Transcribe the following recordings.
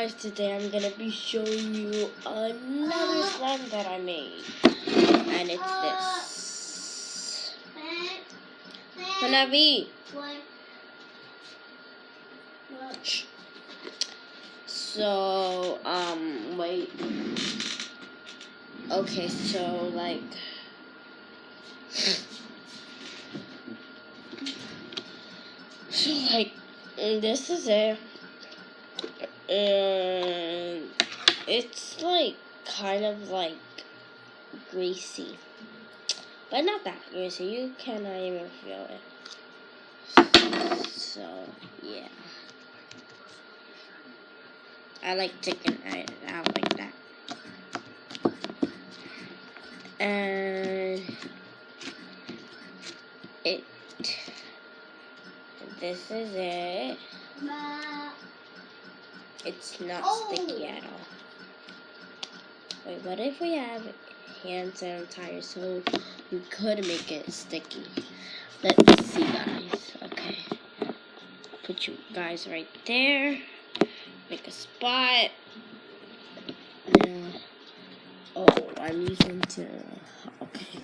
guys, today I'm gonna be showing you another slime that I made. And it's this. Hanabi. What? So, wait. Okay, so like this is it. And it's like kind of like greasy, but not that greasy. You cannot even feel it. So yeah, I like taking it out like that. And this is it. It's not sticky at all. Wait, what if we have hand sanitizer so we could make it sticky? Let's see, guys. Okay. Put you guys right there. Make a spot. Now, oh, I'm using to. Okay.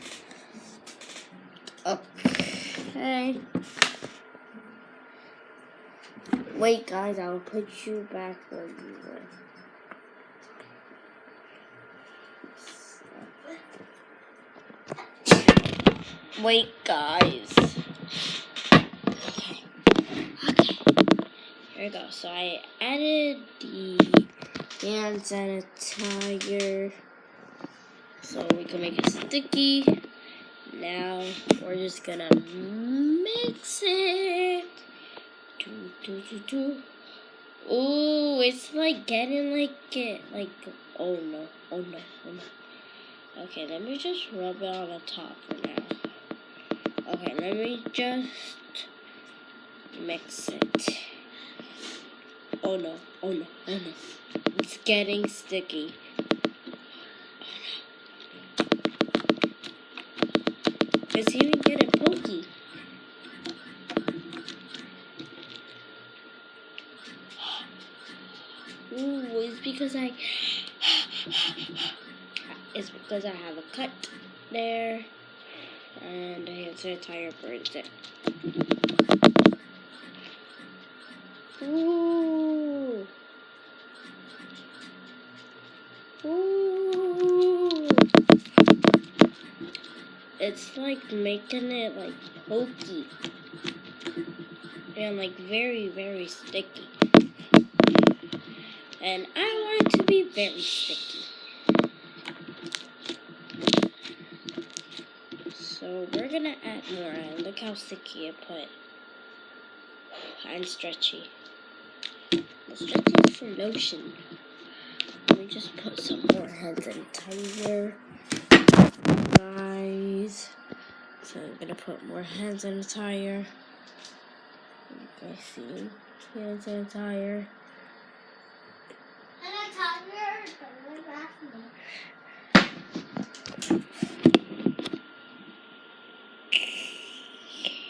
Okay. Wait, guys, I'll put you back where you were. Wait, guys. Okay. Here we go. So I added the hand sanitizer so we can make it sticky. Now we're just gonna mix it. Ooh, it's like getting oh no. Okay, let me just rub it on the top for now. Okay, let me just mix it. Oh no. It's getting sticky. Oh no. It's even getting pokey. Ooh, it's because I have a cut there, and the hand sanitizer burns it. Ooh. It's like making it like pokey and like very, very sticky. And I want it to be very sticky. So we're gonna add more. Look how sticky it put. And stretchy. The stretchy is for lotion. Let me just put some more hand sanitizer, guys. So I'm gonna put more hand sanitizer. You guys see hand sanitizer.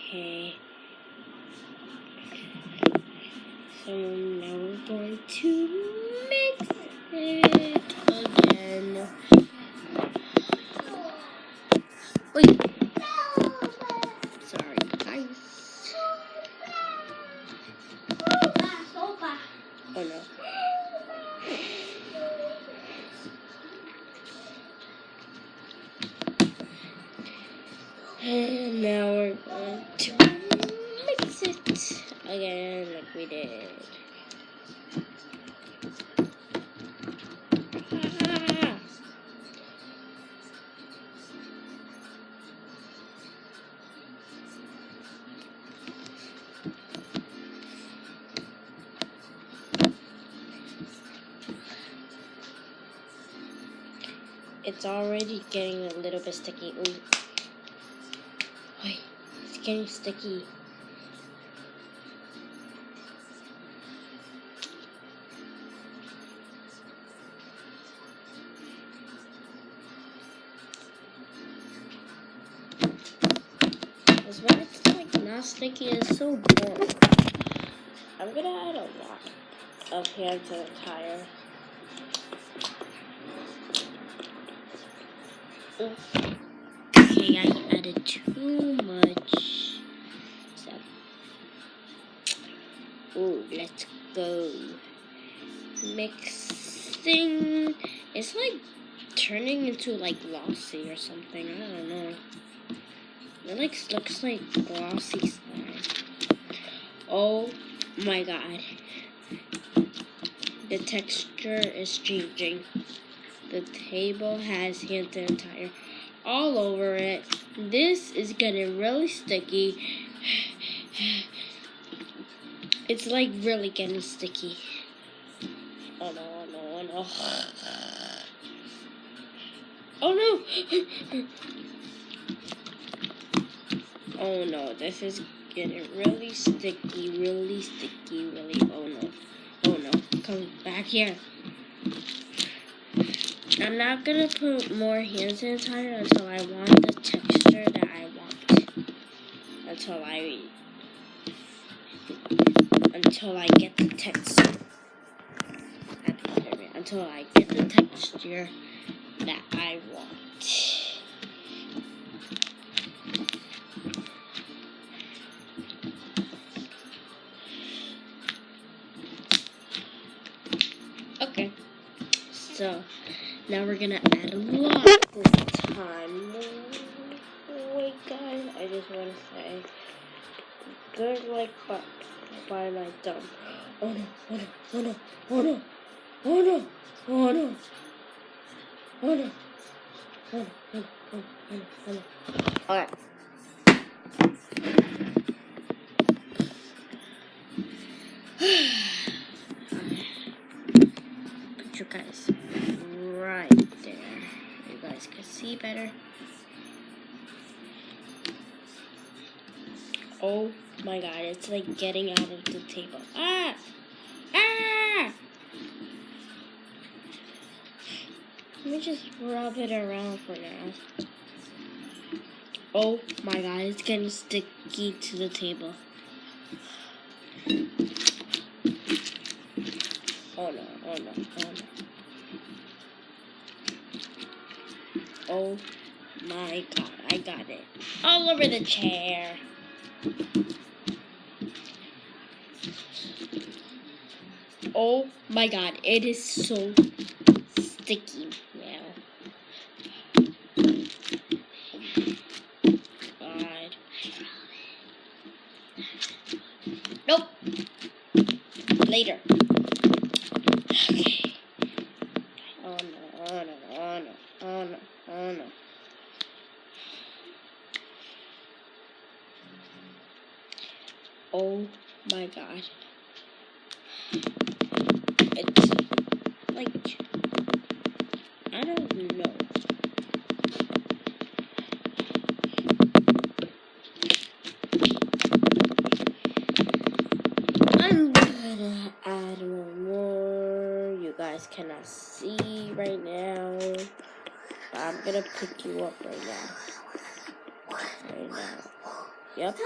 Okay. So now we're going to mix it again. Wait. Sorry, guys. Oh no. And now we're going to mix it again like we did. It's already getting a little bit sticky. Ooh. Wait, it's getting sticky. Because when it's like not sticky, it's so boring. I'm gonna add a lot. of hand sanitizer. Okay, I added too much. So, let's go. Mixing. It's like turning into like glossy or something. I don't know. It like looks like glossy slime. Oh my god. The texture is changing. The table has hand sanitizer all over it. This is getting really sticky. It's like really getting sticky. Oh no, oh no, oh no. Oh no! Oh no, this is getting really sticky, really, oh no. Oh no, come back here. I'm not gonna put more hand sanitizer until I want the texture that I want. Until I get the texture. Until I get the texture that I want. Okay, so now we're gonna add a lot this time. Wait, guys, I just want to say, good like by my thumb. Oh no! Oh no! Oh no! Oh no! Oh no! Oh no! Oh no! Oh no! Oh no! Oh no! Alright. Put you guys right there. You guys can see better. Oh my god, it's like getting out of the table. Ah! Ah! Let me just rub it around for now. Oh my god, it's getting sticky to the table. Oh no, oh no, oh no. Oh my god, I got it. All over the chair. Oh my god, it is so sticky now. God. Nope. Later. Okay. Oh no, oh no, oh no, oh no, oh no. Oh my god. It's like, I don't know. I'm gonna add more. You guys cannot see right now. But I'm gonna pick you up right now. Right now. Yep. I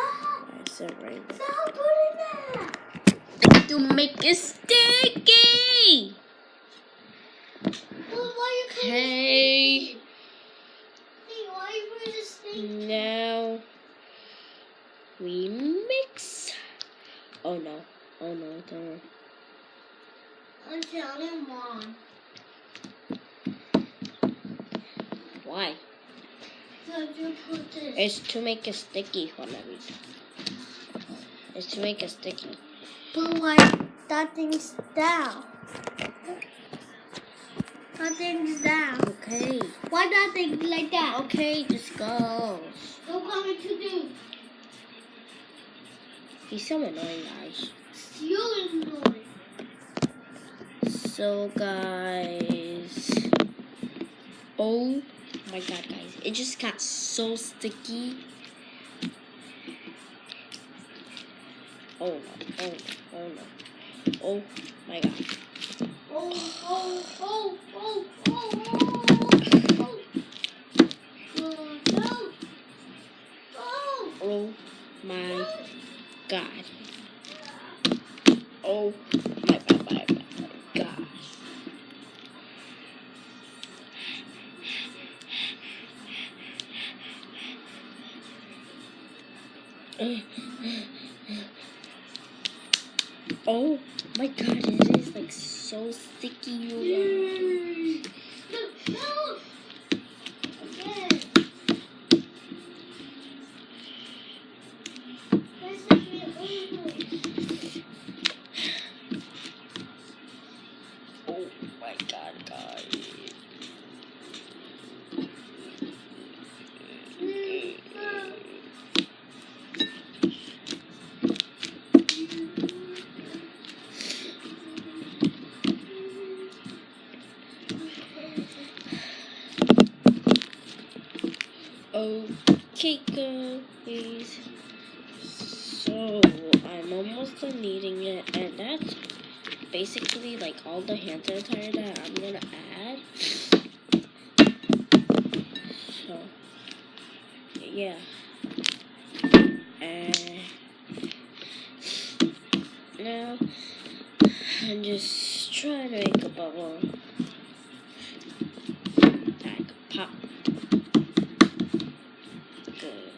said right now. Stop putting that! To make it sticky! Well, why you putting Hey. Hey, why you putting this thing? Now we mix. Oh no. Oh no, don't. I'm telling Mom. Why? So you put this. It's to make it sticky, whatever. It's to make it sticky. But why that thing's down? That thing's down. Okay. Why that thing like that? Okay, just go. What want me to do? He's so annoying, guys. You annoying. So, guys. Oh my god, guys. It just got so sticky. Oh no, oh no, oh no. Oh my god. Oh, oh, oh, oh, oh, oh. Oh my god. Oh my god. Oh my god, it is like so sticky. You No. Again. This is the only. Oh my god, guys. Okay, guys. So I'm almost done eating it, and that's basically like all the hand sanitizer that I'm gonna add. So yeah, and now I'm just trying to make a bubble that could pop. Good.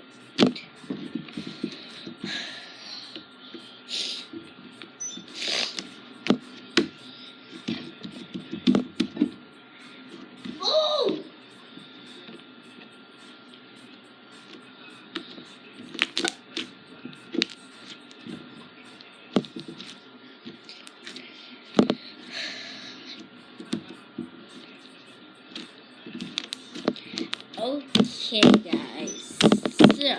Oh! Okay, guys. So,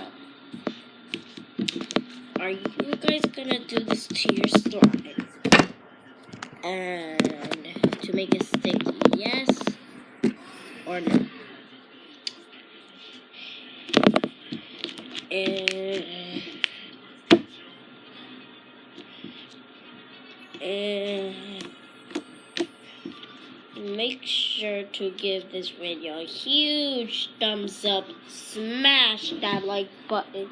are you guys gonna do this to your slime? And to make it sticky, yes or no? And make sure to give this video a huge thumbs up. Smash that like button.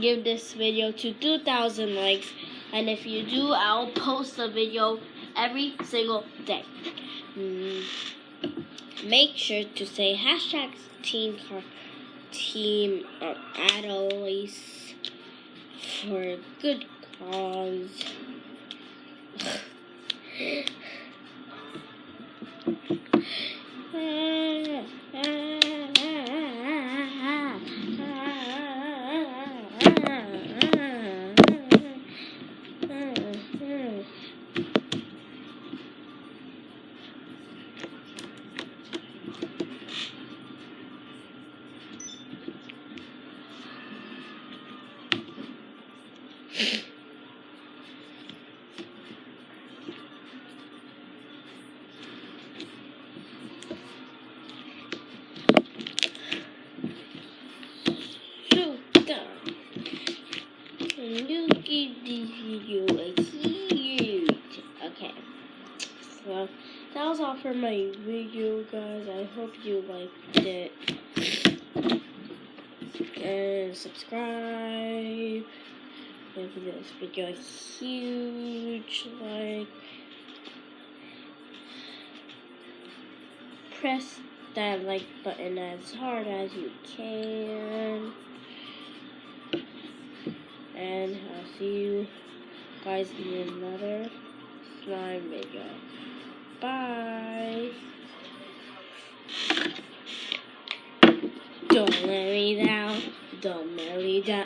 Give this video to 2,000 likes. And if you do, I'll post a video every single day. Make sure to say hashtag team Adelaise for a good cause. You give this video a huge. Okay, well, that was all for my video, guys. I hope you liked it. And subscribe. Give this video a huge like. Press that like button as hard as you can. And I'll see you guys in another slime video. Bye. Don't let me down. Don't let me down.